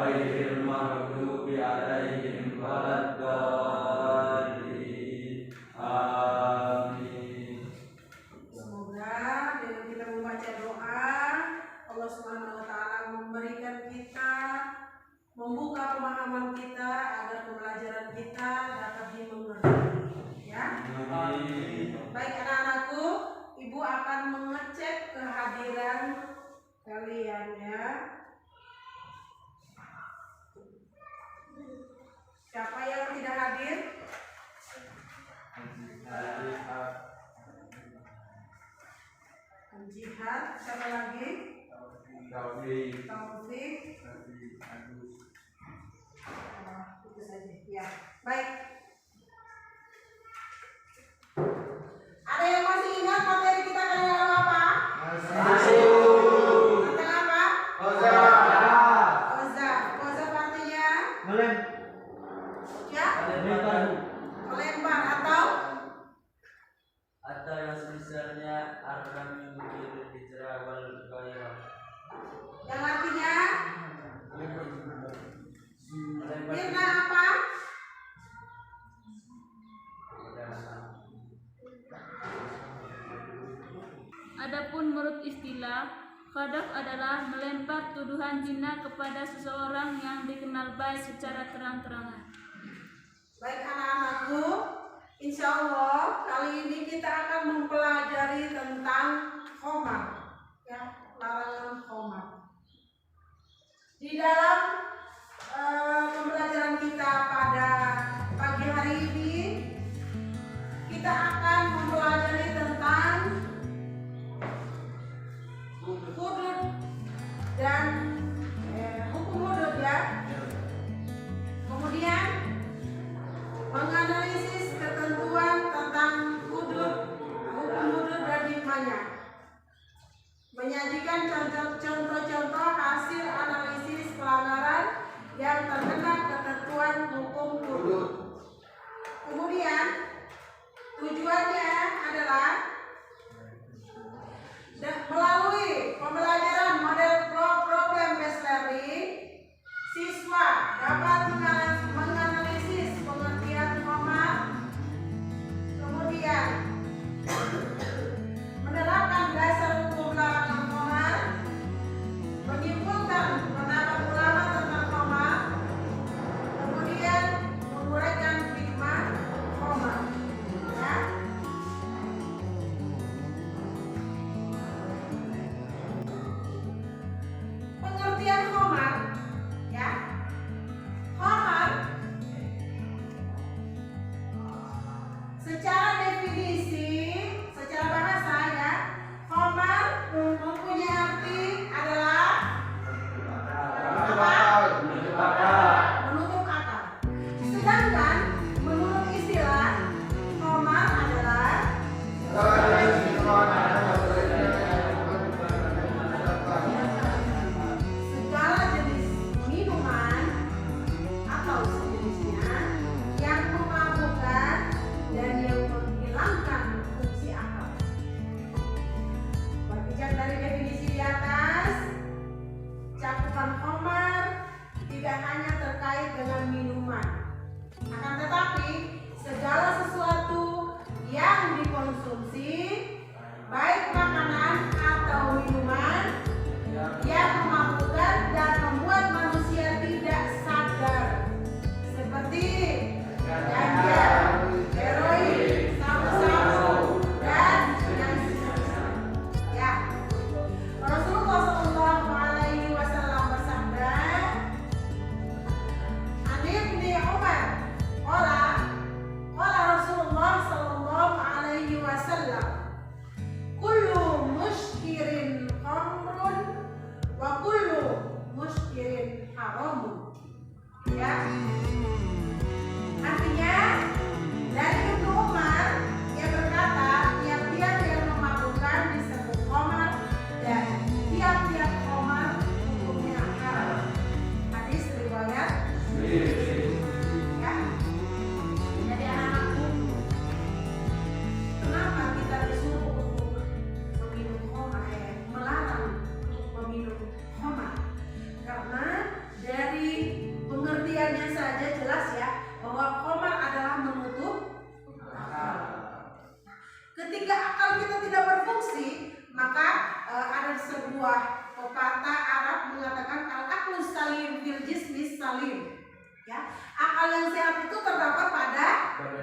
ghairil maghdubi 'alaihim waladdallin. Amin. Semoga dengan kita membaca doa, Allah Subhanahu wa taala memberikan kita, membuka pemahaman kita agar pembelajaran kita dapat dimengerti. Ya. Amin. Baik anak-anakku, Ibu akan mengecek kehadiran kalian ya. Siapa yang tidak hadir? Jihad, siapa lagi? Taufik. Itu saja. Ya, baik. Ada yang masih ingat materi kita kali lalu apa? Tentang apa? Qazaf artinya? Ya? Melempar atau yang semisalnya ar-ramy bil hijrah wal ghairah. yang artinya? Mirna apa? Adapun menurut istilah, qadzaf adalah melempar tuduhan zina kepada seseorang yang dikenal baik secara terang-terangan. Baik anak-anakku, insya Allah kali ini kita akan mempelajari tentang khamar, ya, larangan khamar. Di dalam pembelajaran kita pada pagi hari ini, kita akan mempelajari tentang hudud dan hukum hudud ya. Kemudian menganalisis ketentuan tentang hudud, hukum hudud dan hikmahnya. Menyajikan contoh-contoh hasil analisis pelanggaran yang terkena ketentuan hukum hudud. Kemudian tujuannya adalah melalui pembelajaran model problem based learning, siswa dapat menganalisis pengertian khamar, kemudian menerapkan dasar hukum larangan khamar, menyimpulkan pendapat ulama tentang khamar, kemudian menguraikan hikmah khamar. Ya. Pengertian khamar, ya. Khamar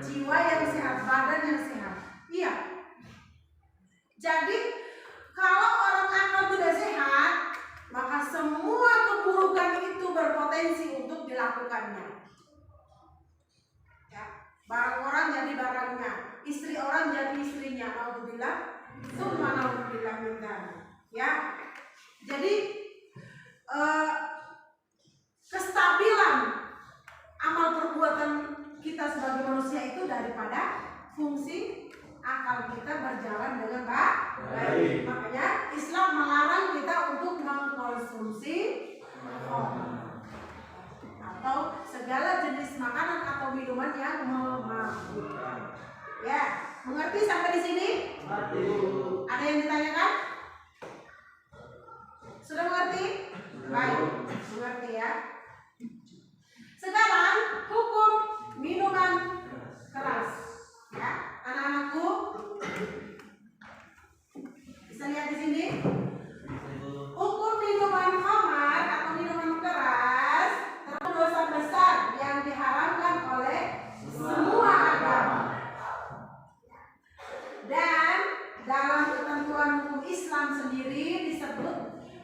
jiwa yang sehat, badan yang sehat. Iya. Jadi kalau orang akal tidak sehat, maka semua keburukan itu berpotensi untuk dilakukannya. Ya, barang orang jadi barangnya, istri orang jadi istrinya. Alhamdulillah, subhanallah minta. Ya, jadi kestabilan amal perbuatan kita sebagai manusia itu daripada fungsi akal kita berjalan dengan baik. Makanya Islam melarang kita untuk mengkonsumsi khamr atau segala jenis makanan atau minuman yang memabukkan. Ya, mengerti sampai di sini? Ada yang ditanyakan? Sudah mengerti? Baik, mengerti ya. Sekarang hukum minuman keras, ya, anak-anakku bisa lihat di sini. Hukum minuman khamar atau minuman keras termasuk dosa besar yang diharamkan oleh semua agama. Dan dalam ketentuan hukum Islam sendiri disebut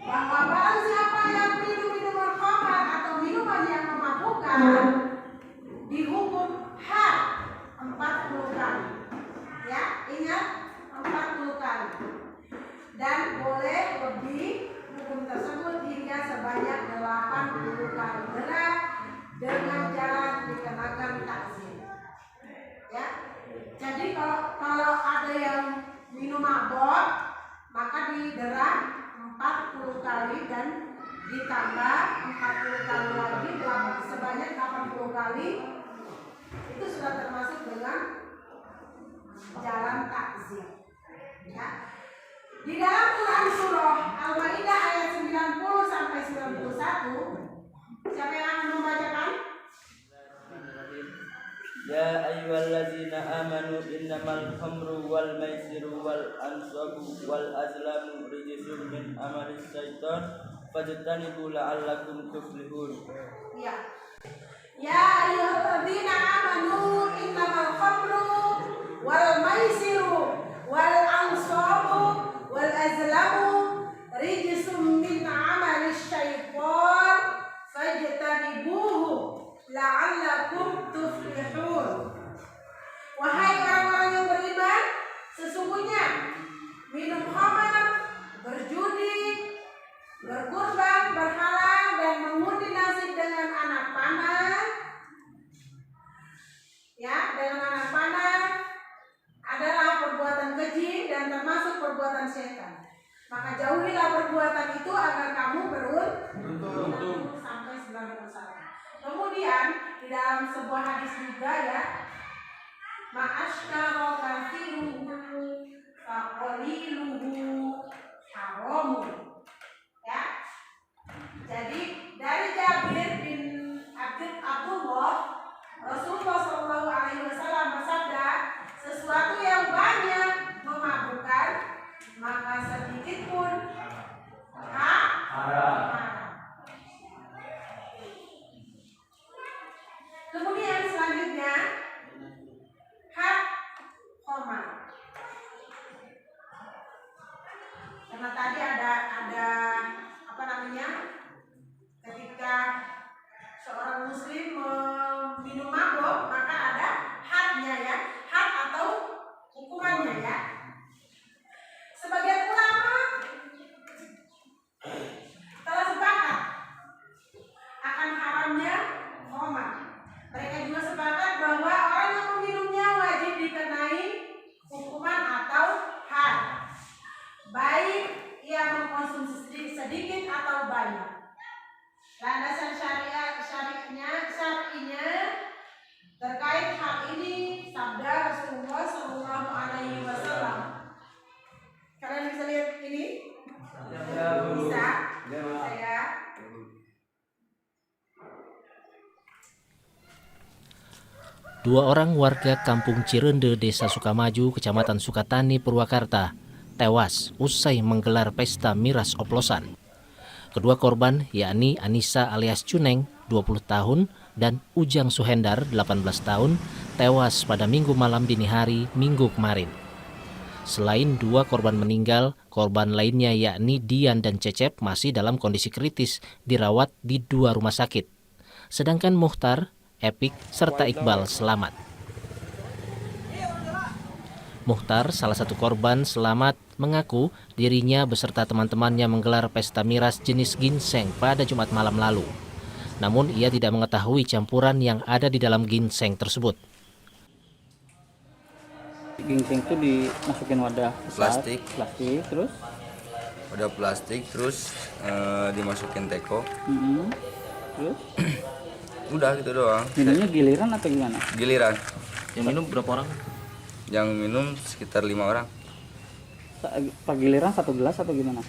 bahwa barang siapa yang minum minuman khamar atau minuman yang memabukkan dihukum had 40 kali. Ya, ingat 40 kali. Dan boleh lebih hukum tersebut hingga sebanyak 80 kali berat dengan jalan dikenakan takzir. Ya. Jadi kalau ada yang minum mabok, maka didera 40 kali dan ditambah 40 kali lagi sebanyak 80 kali. Itu sudah termasuk dengan jalan takzir. Ya. Di dalam Quran surah Al-Maidah ayat 90 sampai 91, siapa yang akan membacakan? Ya ayyuhallazina amanu innamal khamru wal maisiru wal ansabu wal azlamu rijsun min amalis syaitan fajtanibu la'allakum tuflihun. Ya. Ya ayyuhallazina amanu innamal khamru wal maisiru wal ansabu wal azlamu rijsun min amalis syaitan fajtanibuhu la'allakum tuflihun. Wahai orang-orang yang beriman, sesungguhnya minum khamar, berjudi, berkurban, berhala dan mengundi nasib dengan anak panah, ya, dengan anak panah adalah perbuatan keji dan termasuk perbuatan setan. Maka jauhilah perbuatan itu agar kamu beruntung sampai 91. Kemudian di dalam sebuah hadis juga ya, ma'asyara kathiruhu faqaliluhu haramu. Ya. Jadi dari Jabir bin Abdullah, Rasulullah SAW bersabda, sesuatu yang banyak memabukkan maka sedikit pun haram. Kemudian selanjutnya hak khamar. Karena tadi ada apa namanya? Ketika seorang muslim minum mabuk, maka ada hadnya ya, had atau hukumannya ya. Sebagian ulama telah sepakat akan haramnya khamar. Mereka juga sepakat bahwa orang yang meminumnya wajib dikenai hukuman atau had, baik ia mengkonsumsi sedikit atau banyak. Landasan syar'inya terkait hal ini sabda Rasulullah SAW. Kalian bisa lihat ini? Bisa? Saya. Dua orang warga Kampung Cirende, Desa Sukamaju, Kecamatan Sukatani, Purwakarta, tewas usai menggelar pesta miras oplosan. Kedua korban, yakni Anissa alias Cuneng, 20 tahun, dan Ujang Suhendar, 18 tahun, tewas pada Minggu malam dini hari Minggu kemarin. Selain 2 korban meninggal, korban lainnya yakni Dian dan Cecep masih dalam kondisi kritis dirawat di 2 rumah sakit. Sedangkan Muhtar, Epik, serta Iqbal selamat. Muhtar, salah satu korban selamat, mengaku dirinya beserta teman-temannya menggelar pesta miras jenis ginseng pada Jumat malam lalu. Namun ia tidak mengetahui campuran yang ada di dalam ginseng tersebut. Ginseng itu dimasukin wadah besar, Plastik. terus Wadah plastik, terus dimasukin teko. Terus Udah gitu doang. minumnya giliran atau gimana? Giliran. Yang minum berapa orang? Yang minum sekitar 5 orang. Pak giliran 1 gelas atau gimana?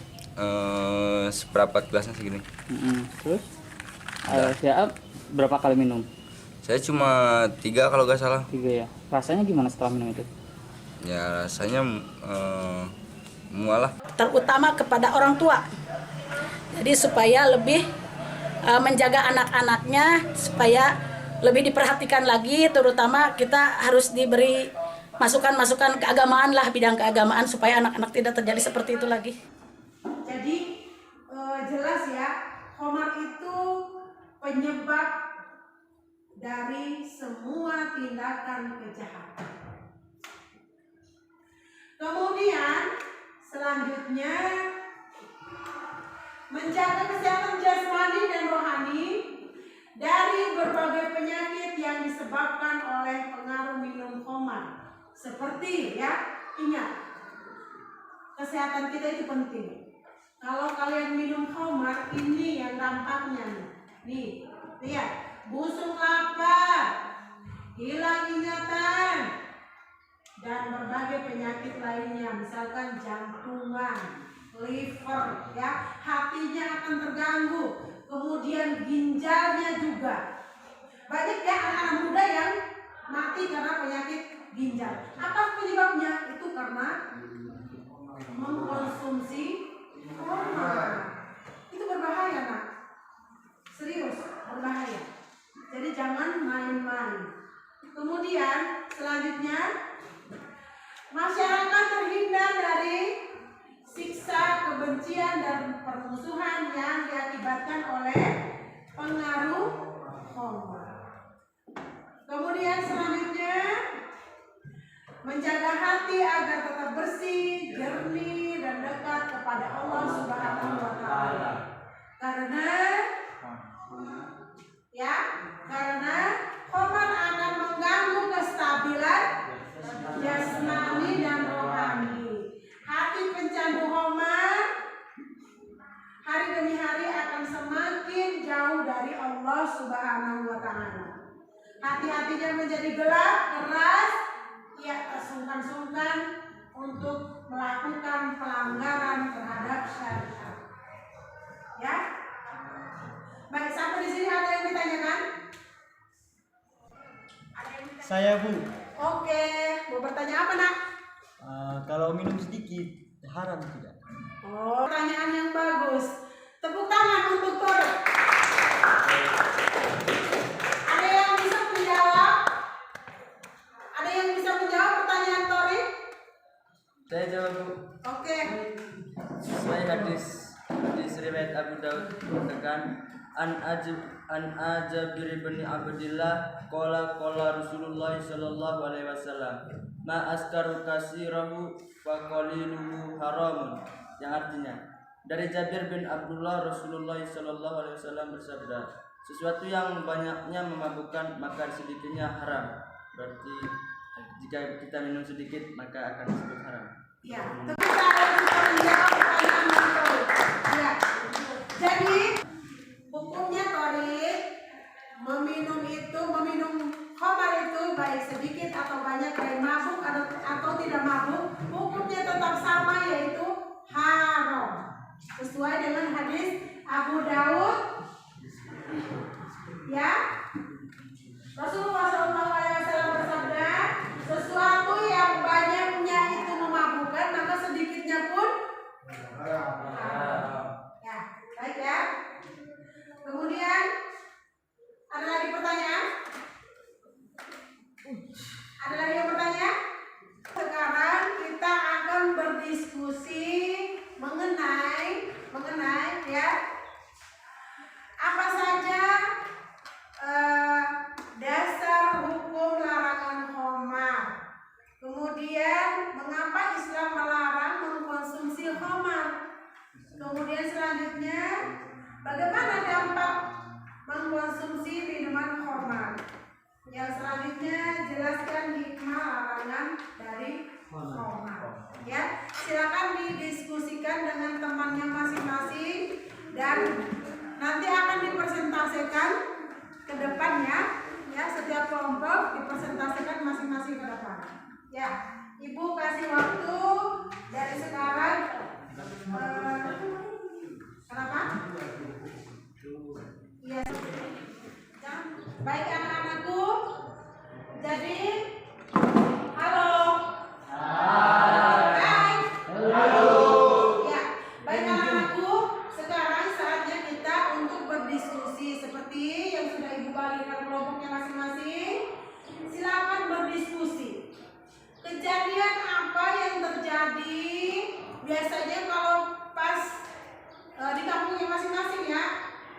Seperempat gelasnya segini. Terus saya berapa kali minum? Saya cuma 3 kalau nggak salah. 3 ya. Rasanya gimana setelah minum itu? Ya rasanya mualah. Terutama kepada orang tua. Jadi supaya lebih menjaga anak-anaknya, supaya lebih diperhatikan lagi, terutama kita harus diberi masukan-masukan keagamaan lah, bidang keagamaan, supaya anak-anak tidak terjadi seperti itu lagi. Jadi jelas ya, khamar itu penyebab dari semua tindakan kejahatan. Kemudian selanjutnya menjaga kesehatan jasmani dan rohani dari berbagai penyakit yang disebabkan oleh pengaruh minum khamar. Seperti ya, ingat, kesehatan kita itu penting. Kalau kalian minum khamar, ini yang dampaknya nih. Lihat, busung lapar, hilang ingatan, dan berbagai penyakit lainnya, misalkan jantungan, liver, ya, hatinya akan terganggu, kemudian ginjalnya juga. Banyak ya anak-anak muda yang mati karena penyakit ginjal. Apa penyebabnya? Itu karena mengkonsumsi khamar. Itu berbahaya, nak. Serius, berbahaya. Jadi jangan main-main. Kemudian selanjutnya, masyarakat terhindar dari siksa, kebencian, dan permusuhan yang diakibatkan oleh pengaruh khamar. Kemudian selanjutnya, menjaga hati agar tetap bersih, jernih, dan dekat kepada Allah Subhanahu wa Ta'ala. Karena khamar akan mengganggu kestabilan jasmani dan rohani. Hati pencandu khamar hari demi hari akan semakin jauh dari Allah Subhanahu wa Ta'ala. Hati-hatinya menjadi gelap, keras, ia tak sungkan-sungkan untuk melakukan pelanggaran terhadap syariat. Ya, baik, sampai di sini ada yang ditanyakan? Saya, Bu. Oke, mau bertanya apa, nak? Kalau minum sedikit haram tidak? Oh, pertanyaan yang bagus. Tepuk tangan untuk Tori. Ada yang bisa menjawab? Ada yang bisa menjawab pertanyaan Tori? Saya jawab, Bu. Oke. Sesuai hadis riwayat Abu Daud tekan an Jabir bin Abdillah qala Rasulullah sallallahu alaihi wasallam ma askaru kasirahu wa qaliluhu haramun, yang artinya dari Jabir bin Abdullah Rasulullah sallallahu alaihi wasallam bersabda, sesuatu yang banyaknya memabukkan maka sedikitnya haram. Berarti jika kita minum sedikit maka akan disebut haram. Ya, tepuk tangan untuk menjawab pertanyaan Tori. Ya. Jadi hukumnya Tori, meminum khamar itu baik sedikit atau banyak, baik mabuk atau tidak mabuk, hukumnya tetap sama, yaitu haram. Sesuai dengan hadis Abu Daud. Ya. Rasulullah SAW bersabda, sesuatu yang banyaknya itu memabukkan maka sedikitnya pun haram. Ya, baik ya. Kemudian ada lagi pertanyaan? Ada lagi yang bertanya? Sekarang kita akan berdiskusi mengenai ya apa saja dasar hukum larangan khamar. Kemudian mengapa Islam melarang mengkonsumsi khamar. Kemudian selanjutnya bagaimana dampak mengkonsumsi minuman khamar. Yang selanjutnya jelaskan hikmah larangan dari khamar. Ya, silakan didiskusikan dengan temannya masing-masing dan nanti akan dipresentasikan ke depannya. Ya, setiap kelompok dipresentasikan masing-masing ke depan. Ya, Ibu kasih waktu dari sekarang. Kenapa? Iya. Baik anak-anakku. Jadi, halo. Hai. Halo. Ya, baik anak-anakku. Sekarang saatnya kita untuk berdiskusi seperti yang sudah Ibu bagikan kelompoknya masing-masing. Silakan berdiskusi. Kejadian apa yang terjadi biasanya kalau pas di kampungnya masing-masing ya?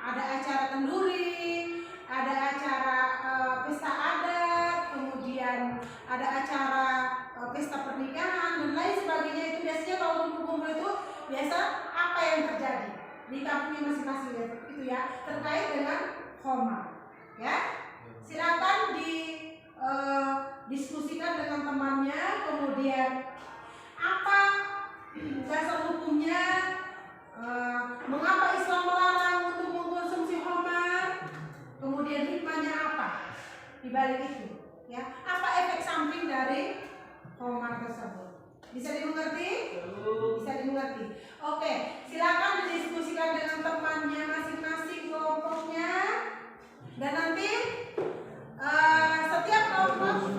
Ada acara kenduri, ada acara pesta adat, kemudian ada acara pesta pernikahan dan lain sebagainya. Itu biasanya kalau kumpul-kumpul itu biasa apa yang terjadi di kampungnya masing-masing ya, itu ya, terkait dengan khamar. Ya, silakan diskusikan dengan temannya. Kemudian apa dasar hukumnya, mengapa Islam melarang untuk mengkonsumsi khamar, kemudian hikmahnya apa di balik itu, ya, apa efek samping dari khamar tersebut. Bisa dimengerti? Bisa dimengerti. Oke, silakan didiskusikan dengan temannya masing-masing kelompoknya dan nanti setiap kelompok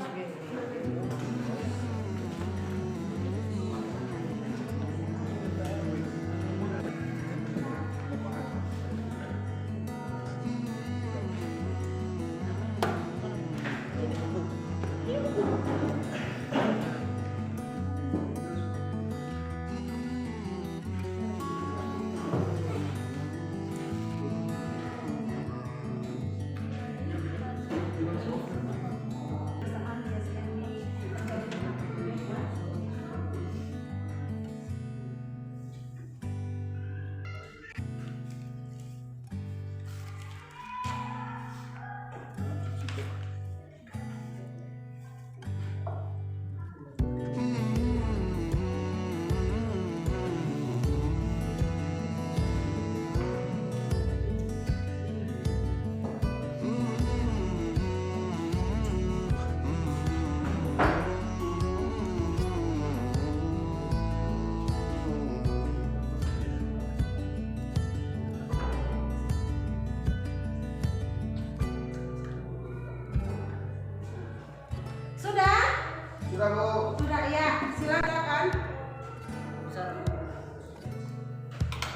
Sudah Bu? Sudah ya, silakan.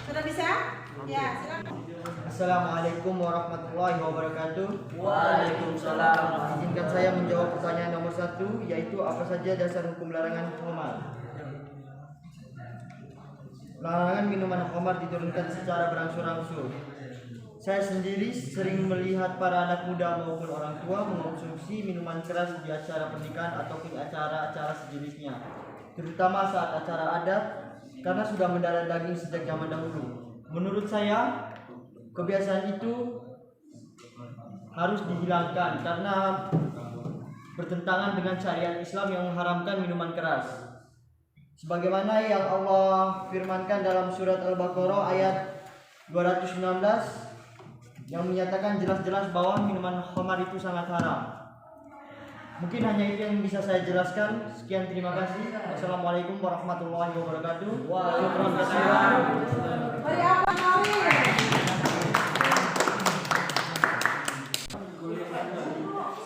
Sudah bisa? Ya, silakan. Assalamualaikum warahmatullahi wabarakatuh. Waalaikumsalam. Izinkan saya menjawab pertanyaan nomor 1, yaitu apa saja dasar hukum larangan khamar. Larangan minuman khamar diturunkan secara berangsur-angsur. Saya sendiri sering melihat para anak muda maupun orang tua mengonsumsi minuman keras di acara pernikahan ataupun acara-acara sejenisnya, terutama saat acara adat, karena sudah mendarah daging sejak zaman dahulu. Menurut saya, kebiasaan itu harus dihilangkan karena bertentangan dengan syariat Islam yang mengharamkan minuman keras. Sebagaimana yang Allah firmankan dalam surat Al-Baqarah ayat 219 yang menyatakan jelas-jelas bahwa minuman khamar itu sangat haram. Mungkin hanya itu yang bisa saya jelaskan. Sekian, terima kasih. Wassalamualaikum warahmatullahi wabarakatuh. Waalaikumsalam. Beri apa kali?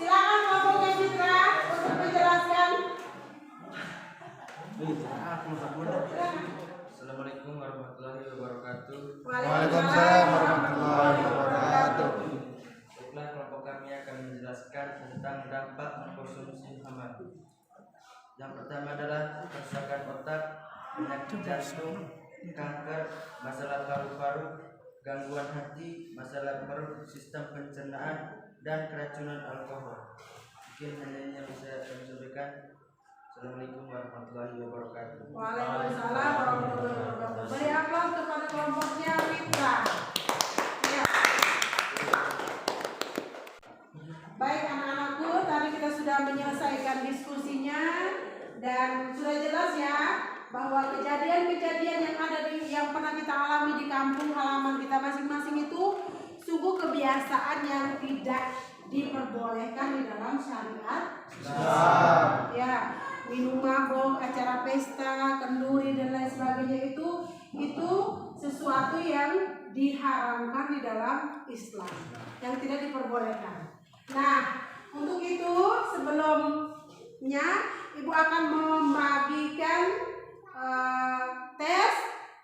Silakan kelompoknya Fitra untuk menjelaskan. Assalamualaikum warahmatullahi wabarakatuh. Waalaikumsalam warahmatullahi Baiklah kelompok kami kami akan menjelaskan tentang dampak mengkonsumsi khamar. Yang pertama adalah kerusakan otak, penyakit jantung, kanker, masalah paru-paru, gangguan hati, masalah perut, sistem pencernaan, dan keracunan alkohol. Mungkin hanya ini yang bisa kami sampaikan. Assalamualaikum warahmatullahi wabarakatuh. Waalaikumsalam warahmatullahi wabarakatuh. Beri aplaus kepada kelompoknya Mitra. Ya. Baik anak-anakku, tadi kita sudah menyelesaikan diskusinya dan sudah jelas ya bahwa kejadian-kejadian yang ada yang pernah kita alami di kampung halaman kita masing-masing itu sungguh kebiasaan yang tidak diperbolehkan di dalam syariat. Ya, minum mabok, acara pesta, kenduri dan lain sebagainya itu sesuatu yang diharamkan di dalam Islam, yang tidak diperbolehkan. Nah, untuk itu sebelumnya Ibu akan membagikan tes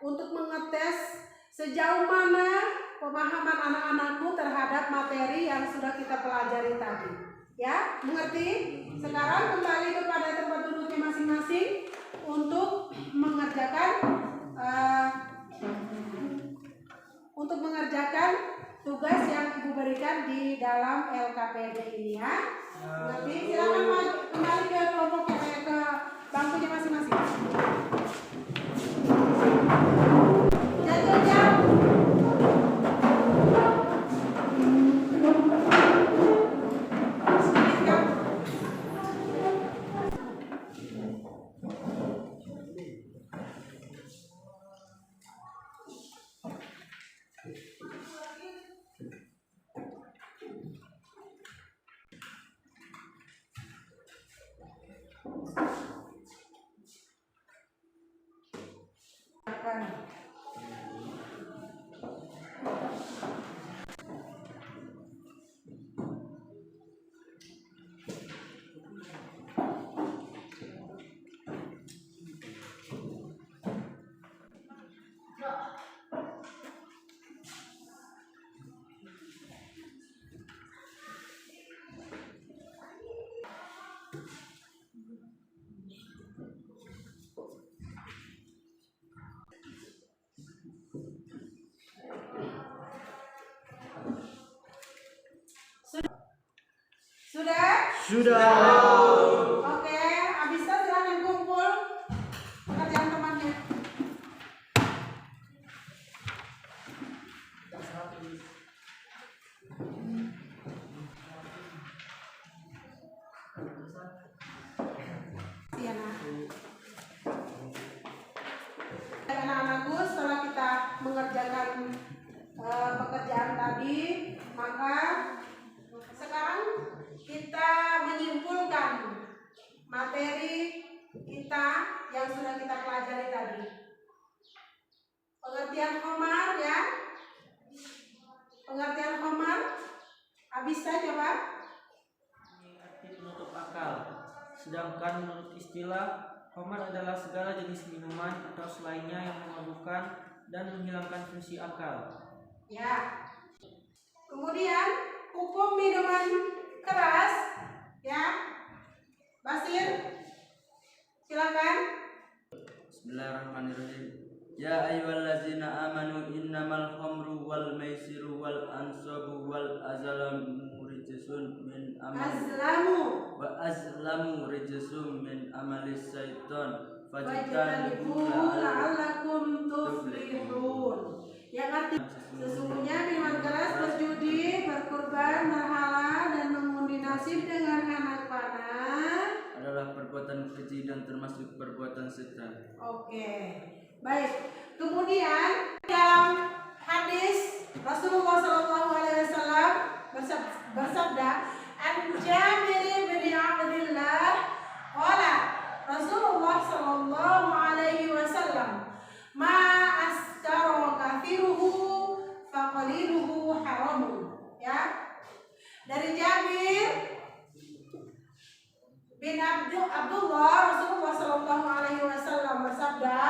untuk mengetes sejauh mana pemahaman anak-anakku terhadap materi yang sudah kita pelajari tadi. Ya, mengerti? Sekarang kembali kepada tempat duduknya masing-masing untuk mengerjakan tugas yang Ibu berikan di dalam LKPD ini ya. Mengerti? Silakan kembali ke kelompoknya, ke bangkunya masing-masing. Jam. Sudah. Oke, habis itu silakan kumpul pekerjaan temannya. Iya, nah. Anak-anakku, setelah kita mengerjakan pekerjaan tadi, maka sekarang kita menyimpulkan materi kita yang sudah kita pelajari tadi. Pengertian khamar ya. Pengertian khamar. Habis saja Pak. Arti penutup akal. Sedangkan menurut istilah, khamar adalah segala jenis minuman atau selainnya yang memabukkan dan menghilangkan fungsi akal. Ya. Kemudian hukum minuman keras ya. Basir, silakan. Bismillahirrahmanirrahim. Ya ayyuhallazina amanu innamal khamru wal maisiru wal ansabu wal azlamu rijsun min amalis syaitan fajtanibuhu la'allakum tuflihun. Yang arti sesungguhnya minuman keras, berjudi, berkurban, berhala dan mengundi nasib dengan anak panah adalah perbuatan keji dan termasuk perbuatan setan. Oke. Baik. Kemudian dalam hadis Rasulullah SAW bersabda, "An Jabir bin Abdullah qala Rasulullah SAW, ma askara kathiruhu faqaliluhu haramun." Ya. Dari Jabir bin Abdullah, Rasulullah SAW bersabda,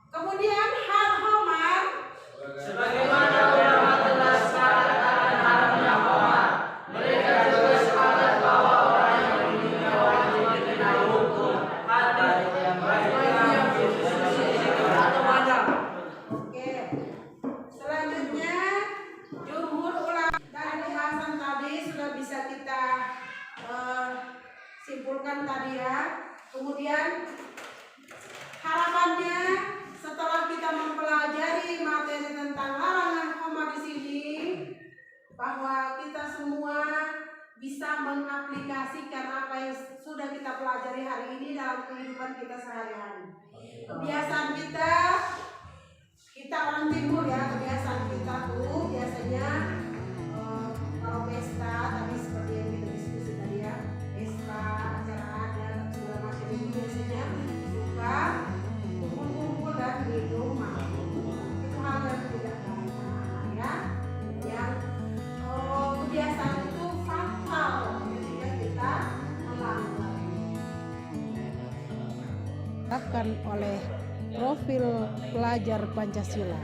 kemudian hal khamar simpulkan tadi ya. Kemudian harapannya setelah kita mempelajari materi tentang larangan khamar di sini, bahwa kita semua bisa mengaplikasikan apa yang sudah kita pelajari hari ini dalam kehidupan kita sehari-hari. Kebiasaan kita orang timur ya, kebiasaan kita tuh biasanya kalau pesta tadi seperti yang kita diskusi tadi ya, pesta, acara adat, segala macam itu biasanya suka kumpul-kumpul dan minum mabuk. Itu hal yang tidak baik ya, yang kebiasaan itu fatal ketika kita melanggar. Diharapkan oleh profil pelajar Pancasila.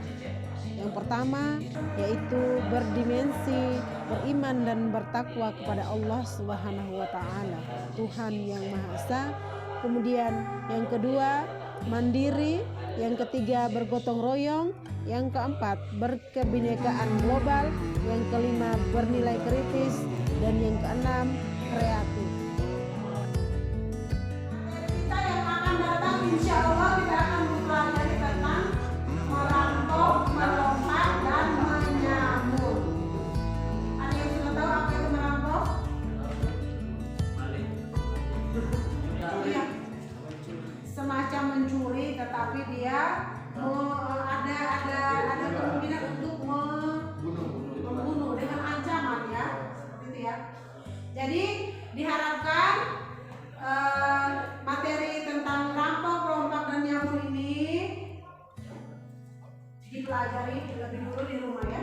Yang pertama yaitu berdimensi beriman dan bertakwa kepada Allah Subhanahu wa taala, Tuhan yang Maha Esa. Kemudian yang kedua mandiri, yang ketiga bergotong royong, yang keempat berkebinekaan global, yang kelima bernilai kritis, dan yang keenam kreatif. Kita yang akan datang insya Allah kita akan mempelajari tentang merampok, melompat, dan menyambut. Ada yang sudah tahu apa itu merampok? Iya, semacam mencuri, tetapi dia ada kemungkinan untuk membunuh dengan ancaman ya, seperti itu ya. Jadi diharapkan materi tentang rampok, lompat, dan nyambut ini dipelajari lebih dulu di rumah ya.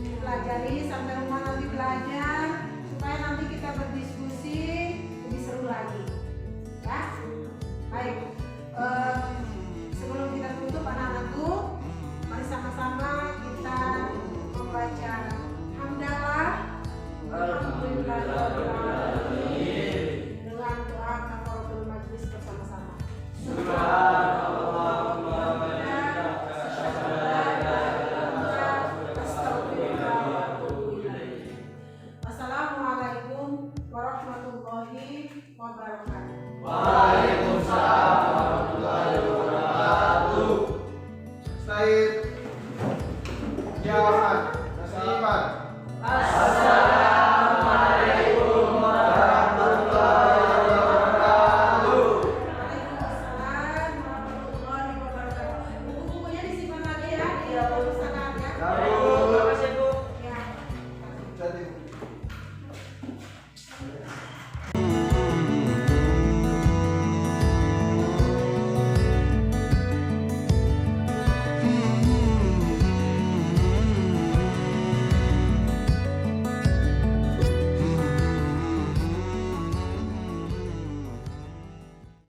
Dipelajari sampai rumah nanti belajar supaya nanti kita berdiskusi lebih seru lagi. Ya, baik. Sebelum kita tutup anak-anakku, mari sama-sama kita membaca hamdalah. Alhamdulillahirobbilalamin dengan doa kafaratul majlis bersama-sama. Wassalamualaikum warahmatullahi wabarakatuh. Waalaikumsalam warahmatullahi wabarakatuh. Said Jahat Nasiman.